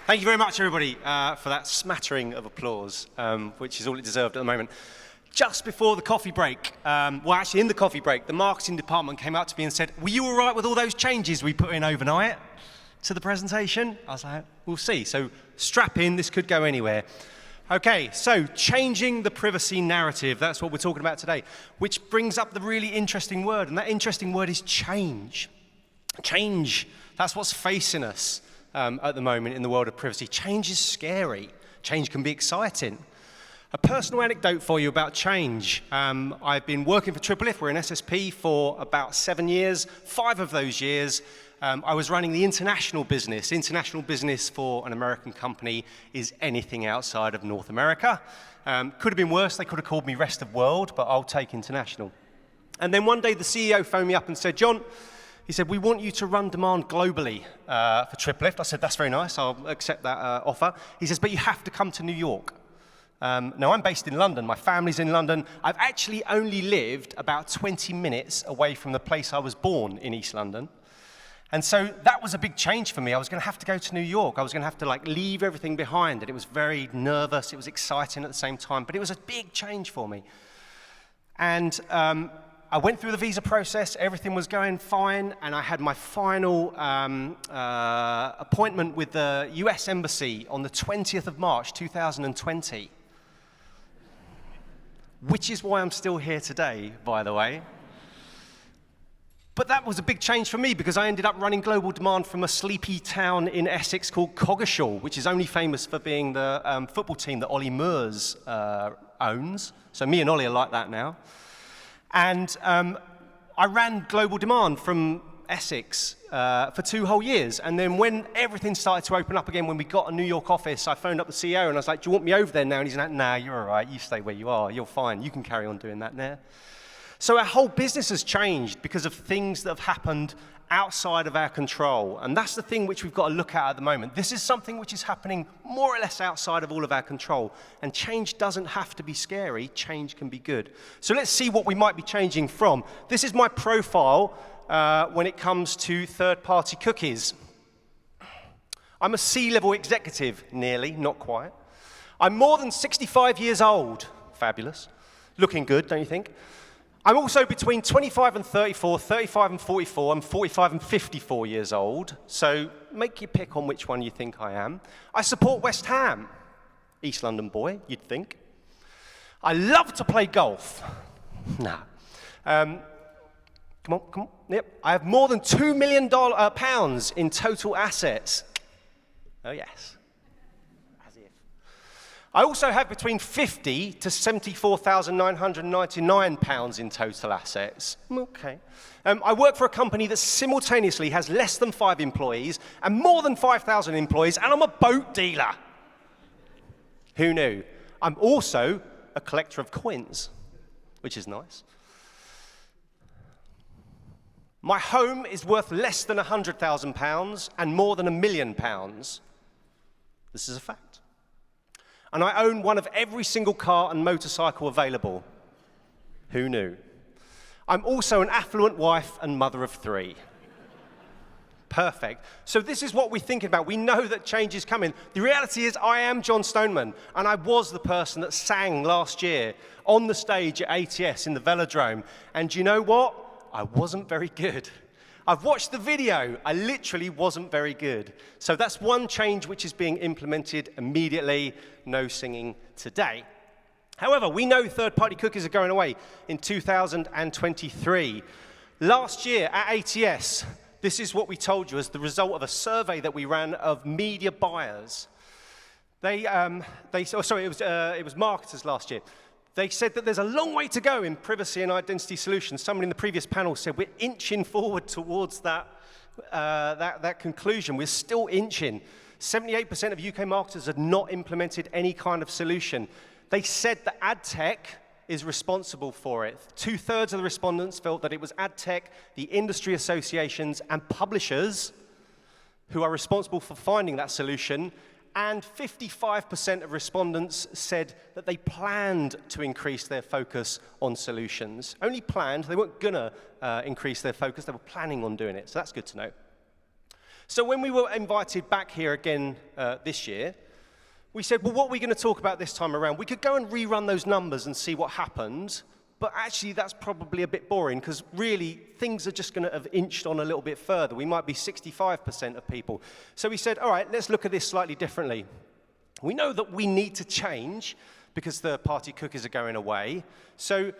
Thank you very much, everybody, for that smattering of applause, which is all it deserved at the moment. Just before the coffee break, well, actually in the coffee break, the marketing department came up to me and said, were you all right with all those changes we put in overnight to the presentation? I was like, we'll see. So strap in, this could go anywhere. Okay, so changing the privacy narrative, that's what we're talking about today, which brings up the really interesting word, and that interesting word is change. Change, that's what's facing us at the moment in the world of privacy. Change is scary. Change can be exciting. A personal anecdote for you about change. I've been working for TripleLift, we're an SSP, for about 7 years. 5 of those years, I was running the international business. International business for an American company is anything outside of North America. Could have been worse, they could have called me rest of world, but I'll take international. And then one day the CEO phoned me up and said, John, he said, we want you to run demand globally for TripleLift. I said, that's very nice, I'll accept that offer. He says, but you have to come to New York. Now, I'm based in London, my family's in London. I've actually only lived about 20 minutes away from the place I was born in East London. And so that was a big change for me. I was going to have to go to New York. I was going to have to leave everything behind. And it was very nervous, it was exciting at the same time, but it was a big change for me. And I went through the visa process, everything was going fine, and I had my final appointment with the US Embassy on the 20th of March, 2020. Which is why I'm still here today, by the way. But that was a big change for me because I ended up running global demand from a sleepy town in Essex called Coggeshall, which is only famous for being the football team that Ollie Murs owns. So me and Ollie are like that now. And I ran global demand from Essex for 2 whole years. And then when everything started to open up again, when we got a New York office, I phoned up the CEO and I was like, do you want me over there now? And he's like, nah, you're all right. You stay where you are. You're fine. You can carry on doing that now. So our whole business has changed because of things that have happened outside of our control. And that's the thing which we've got to look at the moment. This is something which is happening more or less outside of all of our control. And change doesn't have to be scary. Change can be good. So let's see what we might be changing from. This is my profile when it comes to third-party cookies. I'm a C-level executive, nearly, not quite. I'm more than 65 years old. Fabulous. Looking good, don't you think? I'm also between 25 and 34, 35 and 44, and 45 and 54 years old. So make your pick on which one you think I am. I support West Ham. East London boy, you'd think. I love to play golf. No. Come on. Yep. I have more than £2 million pounds in total assets. Oh, yes. As if. I also have between 50 to 74,999 pounds in total assets. Okay. I work for a company that simultaneously has less than 5 employees and more than 5,000 employees, and I'm a boat dealer. Who knew? I'm also a collector of coins, which is nice. My home is worth less than £100,000 and more than £1 million. This is a fact. And I own one of every single car and motorcycle available. Who knew? I'm also an affluent wife and mother of 3. Perfect. So this is what we're thinking about. We know that change is coming. The reality is I am John Stoneman, and I was the person that sang last year on the stage at ATS in the Velodrome. And do you know what? I wasn't very good. I've watched the video. I literally wasn't very good. So that's one change which is being implemented immediately. No singing today. However, we know third-party cookies are going away in 2023. Last year at ATS, this is what we told you as the result of a survey that we ran of media buyers. It was marketers last year. They said that there's a long way to go in privacy and identity solutions. Someone in the previous panel said we're inching forward towards that conclusion. We're still inching. 78% of UK marketers have not implemented any kind of solution. They said that ad tech is responsible for it. 2/3 of the respondents felt that it was ad tech, the industry associations, and publishers who are responsible for finding that solution. And 55% of respondents said that they planned to increase their focus on solutions. Only planned, they weren't gonna increase their focus, they were planning on doing it. So that's good to know. So when we were invited back here again this year, we said, well, what are we going to talk about this time around? We could go and rerun those numbers and see what happened, but actually that's probably a bit boring because really things are just going to have inched on a little bit further. We might be 65% of people. So we said, all right, let's look at this slightly differently. We know that we need to change because third-party cookies are going away. So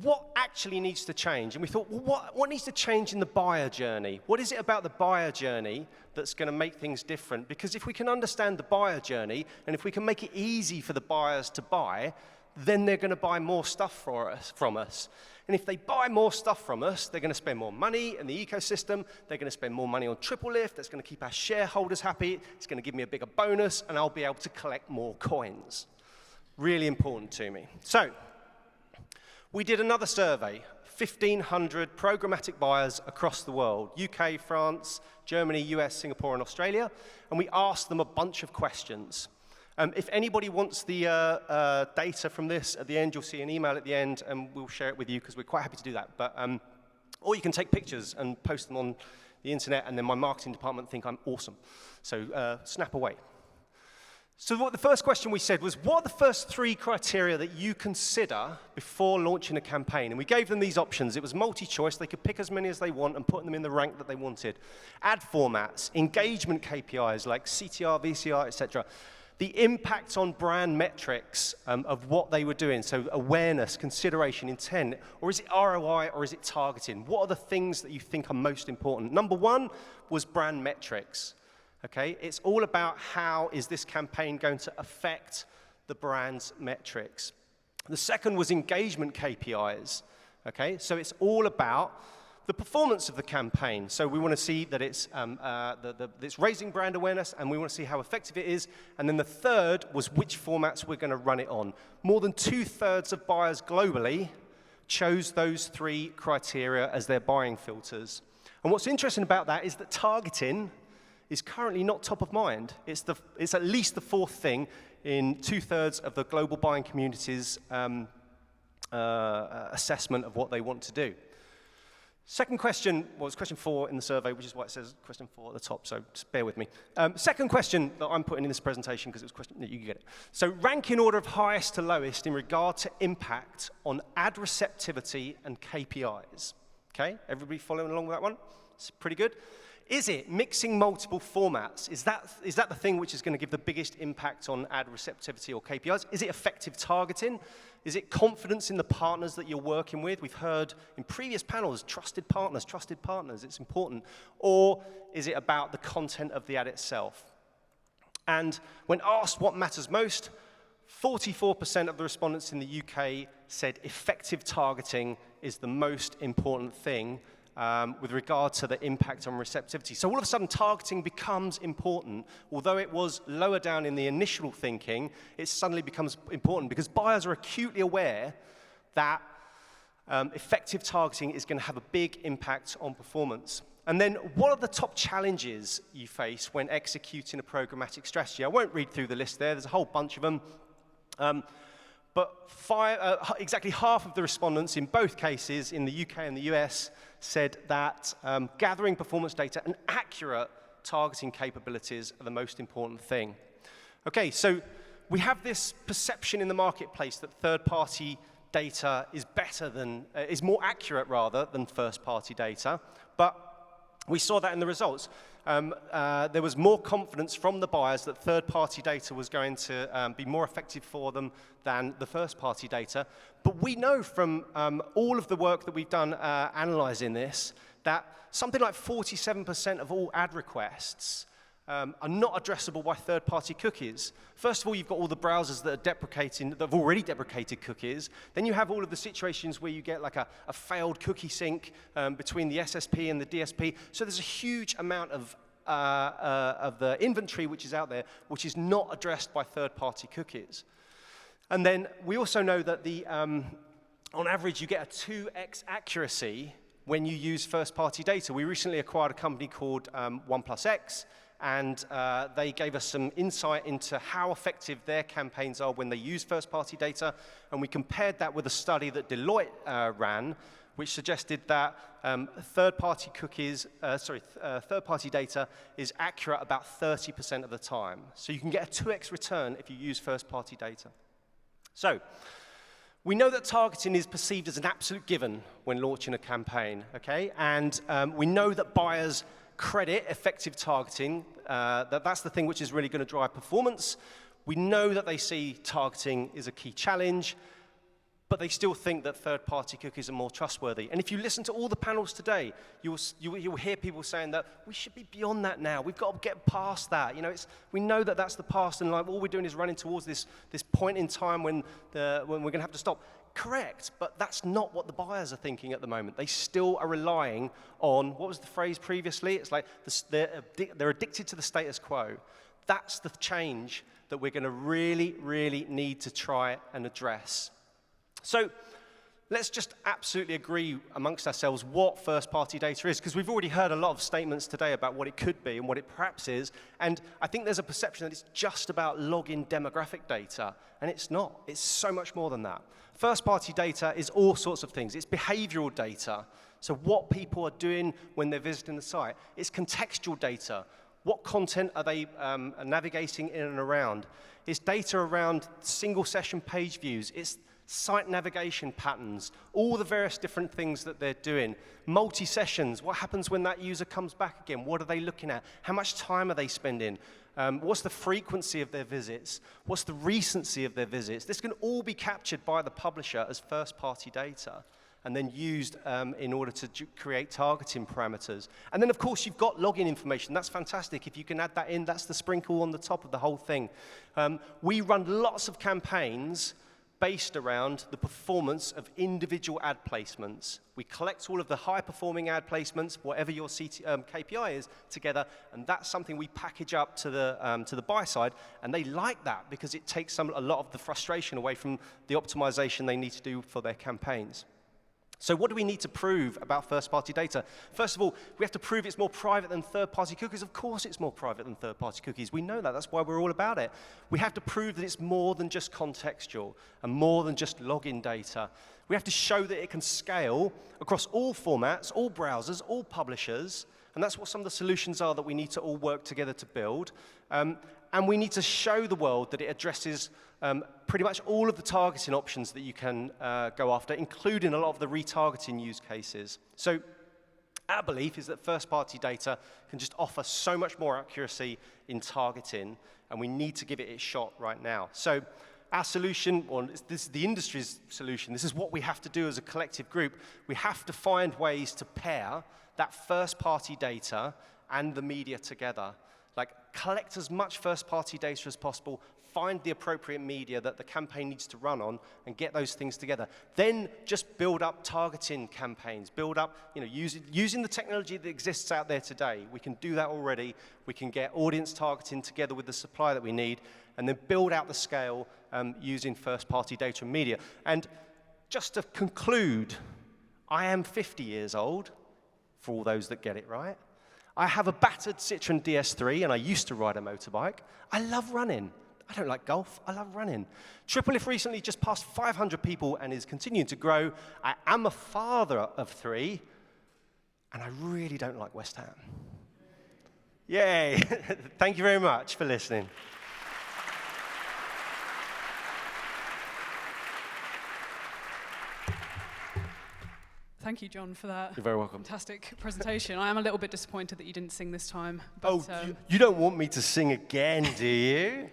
what actually needs to change? And we thought, well, what needs to change in the buyer journey? What is it about the buyer journey that's going to make things different? Because if we can understand the buyer journey, and if we can make it easy for the buyers to buy, then they're going to buy more stuff from us. And if they buy more stuff from us, they're going to spend more money in the ecosystem. They're going to spend more money on TripleLift. That's going to keep our shareholders happy. It's going to give me a bigger bonus, and I'll be able to collect more coins. Really important to me. So we did another survey, 1,500 programmatic buyers across the world, UK, France, Germany, US, Singapore, and Australia, and we asked them a bunch of questions. If anybody wants the data from this at the end, you'll see an email at the end, and we'll share it with you because we're quite happy to do that. But, or you can take pictures and post them on the internet, and then my marketing department think I'm awesome. So snap away. So what the first question we said was, what are the first 3 criteria that you consider before launching a campaign? And we gave them these options. It was multi-choice. They could pick as many as they want and put them in the rank that they wanted. Ad formats, engagement KPIs like CTR, VCR, etc. The impact on brand metrics of what they were doing, so awareness, consideration, intent, or is it ROI, or is it targeting? What are the things that you think are most important? Number 1 was brand metrics. Okay, it's all about how is this campaign going to affect the brand's metrics. The second was engagement KPIs. Okay, so it's all about the performance of the campaign. So we want to see that it's raising brand awareness, and we want to see how effective it is. And then the third was which formats we're going to run it on. More than 2/3 of buyers globally chose those 3 criteria as their buying filters. And what's interesting about that is that targeting is currently not top of mind. It's at least the 4th thing in 2/3 of the global buying community's assessment of what they want to do. Second question was question 4 in the survey, which is why it says question 4 at the top, so just bear with me. Second question that I'm putting in this presentation, because it was question, you get it. So rank in order of highest to lowest in regard to impact on ad receptivity and KPIs. Okay, everybody following along with that one? It's pretty good. Is it mixing multiple formats? Is that the thing which is going to give the biggest impact on ad receptivity or KPIs? Is it effective targeting? Is it confidence in the partners that you're working with? We've heard in previous panels, trusted partners, it's important. Or is it about the content of the ad itself? And when asked what matters most, 44% of the respondents in the UK said effective targeting is the most important thing with regard to the impact on receptivity. So all of a sudden, targeting becomes important. Although it was lower down in the initial thinking, it suddenly becomes important because buyers are acutely aware that effective targeting is going to have a big impact on performance. And then what are the top challenges you face when executing a programmatic strategy? I won't read through the list there. There's a whole bunch of them. But exactly half of the respondents in both cases, in the UK and the US, said that gathering performance data and accurate targeting capabilities are the most important thing. Okay, so we have this perception in the marketplace that third-party data is more accurate rather than first-party data, but we saw that in the results. There was more confidence from the buyers that third-party data was going to be more effective for them than the first-party data. But we know from all of the work that we've done analyzing this that something like 47% of all ad requests are not addressable by third-party cookies. First of all, you've got all the browsers that have already deprecated cookies. Then you have all of the situations where you get like a failed cookie sync between the SSP and the DSP. So there's a huge amount of the inventory which is out there, which is not addressed by third-party cookies. And then we also know that on average, you get a 2x accuracy when you use first-party data. We recently acquired a company called 1+X, and they gave us some insight into how effective their campaigns are when they use first-party data, and we compared that with a study that Deloitte ran, which suggested that third-party data is accurate about 30% of the time. So you can get a 2x return if you use first-party data. So we know that targeting is perceived as an absolute given when launching a campaign, okay? And we know that buyers credit effective targeting, that's the thing which is really going to drive performance. We know that they see targeting is a key challenge, but they still think that third-party cookies are more trustworthy. And if you listen to all the panels today, you'll hear people saying that we should be beyond that now. We've got to get past that. You know, we know that that's the past, and like all we're doing is running towards this point in time when we're going to have to stop. Correct, but that's not what the buyers are thinking at the moment. They still are relying on, what was the phrase previously? It's like they're addicted to the status quo. That's the change that we're going to really, really need to try and address. So let's just absolutely agree amongst ourselves what first-party data is, because we've already heard a lot of statements today about what it could be and what it perhaps is, and I think there's a perception that it's just about login demographic data, and it's not. It's so much more than that. First-party data is all sorts of things. It's behavioral data, so what people are doing when they're visiting the site. It's contextual data. What content are they navigating in and around? It's data around single-session page views. It's site navigation patterns, all the various different things that they're doing. Multi-sessions, what happens when that user comes back again? What are they looking at? How much time are they spending? What's the frequency of their visits? What's the recency of their visits? This can all be captured by the publisher as first-party data and then used in order to create targeting parameters. And then, of course, you've got login information. That's fantastic. If you can add that in, that's the sprinkle on the top of the whole thing. We run lots of campaigns based around the performance of individual ad placements. We collect all of the high-performing ad placements, whatever your KPI is, together, and that's something we package up to the buy side, and they like that because it takes a lot of the frustration away from the optimization they need to do for their campaigns. So what do we need to prove about first-party data? First of all, we have to prove it's more private than third-party cookies. Of course it's more private than third-party cookies. We know that. That's why we're all about it. We have to prove that it's more than just contextual and more than just login data. We have to show that it can scale across all formats, all browsers, all publishers, and that's what some of the solutions are that we need to all work together to build. And we need to show the world that it addresses pretty much all of the targeting options that you can go after, including a lot of the retargeting use cases. So our belief is that first-party data can just offer so much more accuracy in targeting, and we need to give it its shot right now. So our solution, or this is the industry's solution, this is what we have to do as a collective group. We have to find ways to pair that first-party data and the media together. Like, collect as much first-party data as possible, find the appropriate media that the campaign needs to run on, and get those things together. Then just build up targeting campaigns, build up, using the technology that exists out there today. We can do that already. We can get audience targeting together with the supply that we need, and then build out the scale using first-party data and media. And just to conclude, I am 50 years old, for all those that get it right. I have a battered Citroen DS3, and I used to ride a motorbike. I love running. I don't like golf. I love running. TripleLift recently just passed 500 people and is continuing to grow. I am a father of 3, and I really don't like West Ham. Yay. Thank you very much for listening. Thank you, John, for that. You're very welcome. Fantastic presentation. I am a little bit disappointed that you didn't sing this time. But, you don't want me to sing again, do you?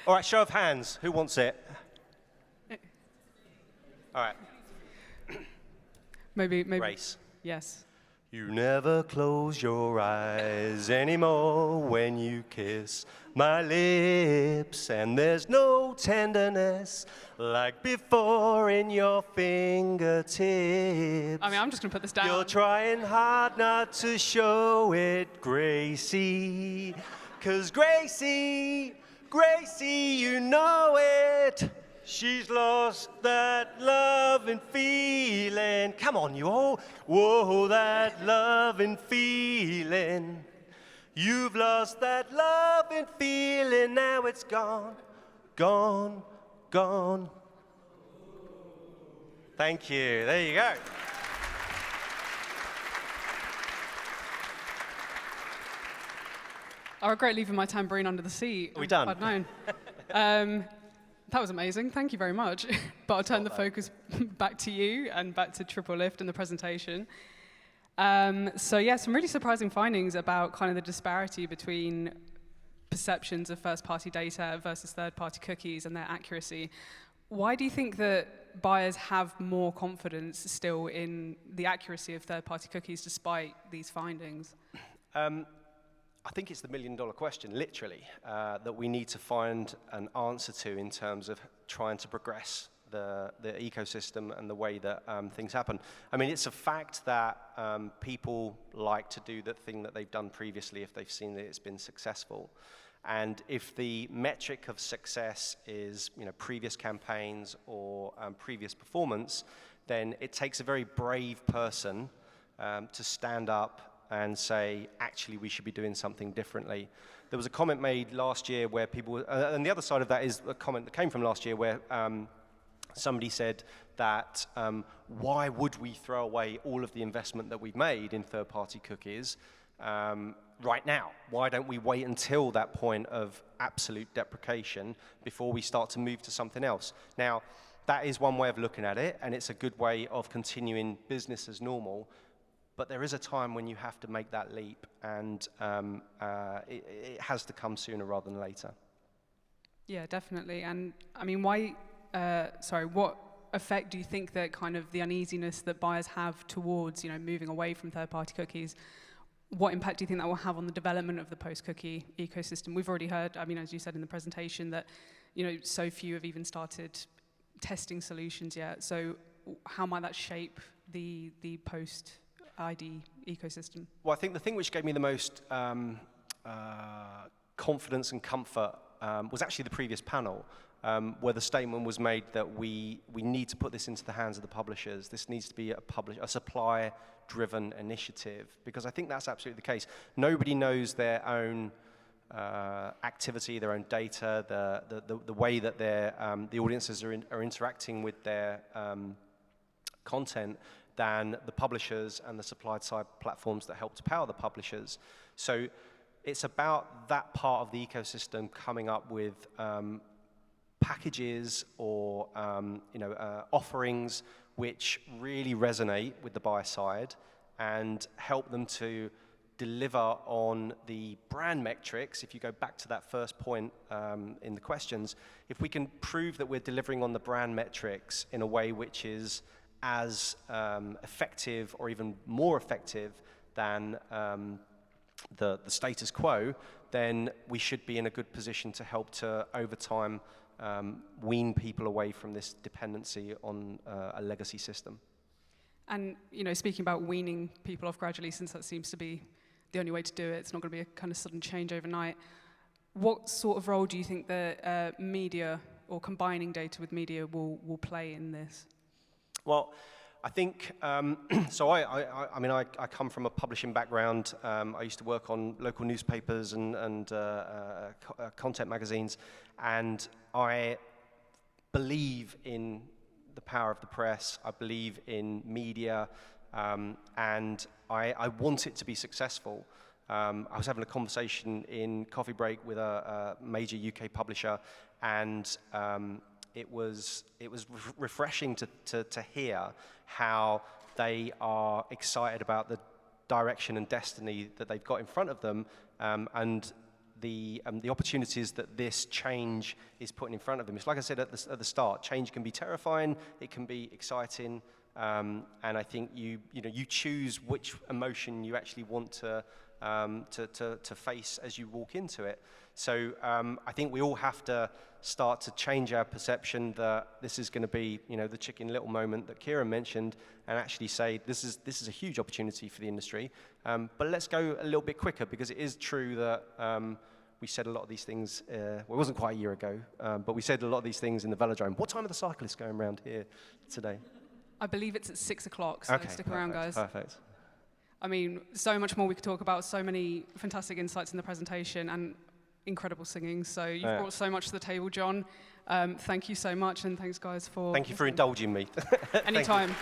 All right, show of hands. Who wants it? All right. Maybe. Race. Yes. You never close your eyes anymore when you kiss my lips, and there's no tenderness like before in your fingertips. I mean, I'm just going to put this down. You're trying hard not to show it, Gracie, 'cause Gracie, you know it. She's lost that loving feeling. Come on, you all. Whoa, that loving feeling. You've lost that loving feeling. Now it's gone, gone, gone. Thank you. There you go. I regret leaving my tambourine under the seat. Are we done? I'd known. That was amazing. Thank you very much. But I'll turn the focus back to you and back to TripleLift and the presentation. So yeah, some really surprising findings about kind of the disparity between perceptions of first-party data versus third-party cookies and their accuracy. Why do you think that buyers have more confidence still in the accuracy of third-party cookies despite these findings? I think it's the million-dollar question, literally, that we need to find an answer to in terms of trying to progress the ecosystem and the way that things happen. I mean, it's a fact that people like to do the thing that they've done previously if they've seen that it's been successful. And if the metric of success is, previous campaigns or previous performance, then it takes a very brave person to stand up and say, actually, we should be doing something differently. There was a comment made last year where people, and the other side of that is a comment that came from last year where somebody said that why would we throw away all of the investment that we've made in third-party cookies right now? Why don't we wait until that point of absolute deprecation before we start to move to something else? Now, that is one way of looking at it, and it's a good way of continuing business as normal. But there is a time when you have to make that leap, and it has to come sooner rather than later. Yeah, definitely. And I mean, what effect do you think that kind of the uneasiness that buyers have towards, moving away from third-party cookies, what impact do you think that will have on the development of the post-cookie ecosystem? We've already heard, I mean, as you said in the presentation, that, so few have even started testing solutions yet. So how might that shape the post-ID ecosystem? Well, I think the thing which gave me the most confidence and comfort was actually the previous panel, where the statement was made that we need to put this into the hands of the publishers. This needs to be a supply-driven initiative, because I think that's absolutely the case. Nobody knows their own activity, their own data, the way that the audiences are interacting with their content than the publishers and the supply-side platforms that help to power the publishers. So it's about that part of the ecosystem coming up with packages or offerings which really resonate with the buyer side and help them to deliver on the brand metrics. If you go back to that first point in the questions, if we can prove that we're delivering on the brand metrics in a way which is as effective or even more effective than the status quo, then we should be in a good position to help to, over time, wean people away from this dependency on a legacy system. And speaking about weaning people off gradually, since that seems to be the only way to do it, it's not going to be a kind of sudden change overnight. What sort of role do you think that media or combining data with media will play in this? Well, I think, so I come from a publishing background. I used to work on local newspapers and content magazines, and I believe in the power of the press. I believe in media, and I want it to be successful. I was having a conversation in coffee break with a major UK publisher, and it was refreshing to hear how they are excited about the direction and destiny that they've got in front of them, and the opportunities that this change is putting in front of them. It's like I said at the start, change can be terrifying, it can be exciting, and I think you choose which emotion you actually want to face as you walk into it. So I think we all have to start to change our perception that this is going to be, the Chicken Little moment that Kieran mentioned, and actually say this is a huge opportunity for the industry. But let's go a little bit quicker, because it is true that we said a lot of these things. Well, it wasn't quite a year ago, but we said a lot of these things in the velodrome. What time are the cyclists going around here today? I believe it's at 6 o'clock. So okay, stick around, guys. Perfect. I mean, so much more we could talk about, so many fantastic insights in the presentation, and incredible singing. So you've brought so much to the table, John. Thank you so much, and thanks, guys, for Thank you for indulging me. anytime.